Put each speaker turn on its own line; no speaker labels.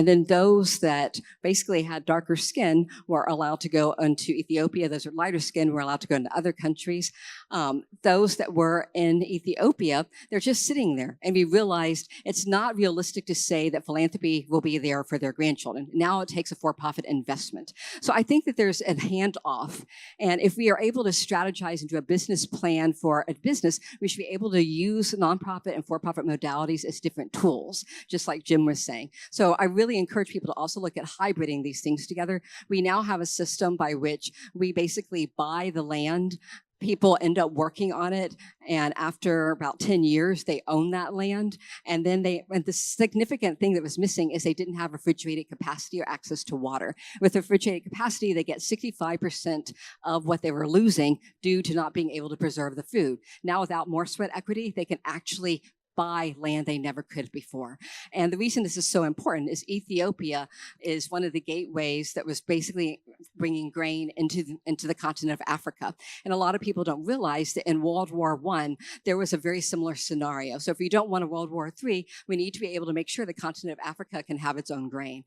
And then those that basically had darker skin were allowed to go into Ethiopia. Those with lighter skin were allowed to go into other countries. Those that were in Ethiopia, they're just sitting there. And we realized it's not realistic to say that philanthropy will be there for their grandchildren. Now it takes a for-profit investment. So I think that there's a handoff. And if we are able to strategize into a business plan for a business, we should be able to use nonprofit and for-profit modalities as different tools, just like Jim was saying. So I really encourage people to also look at hybriding these things together. We now have a system by which we basically buy the land. People end up working on it, and after about 10 years, they own that land. And then and the significant thing that was missing is they didn't have refrigerated capacity or access to water. With refrigerated capacity, they get 65% of what they were losing due to not being able to preserve the food. Now, without more sweat equity, they can actually buy land they never could before. And the reason this is so important is Ethiopia is one of the gateways that was basically bringing grain into the continent of Africa. And a lot of people don't realize that in World War I, there was a very similar scenario. So if we don't want a World War III, we need to be able to make sure the continent of Africa can have its own grain.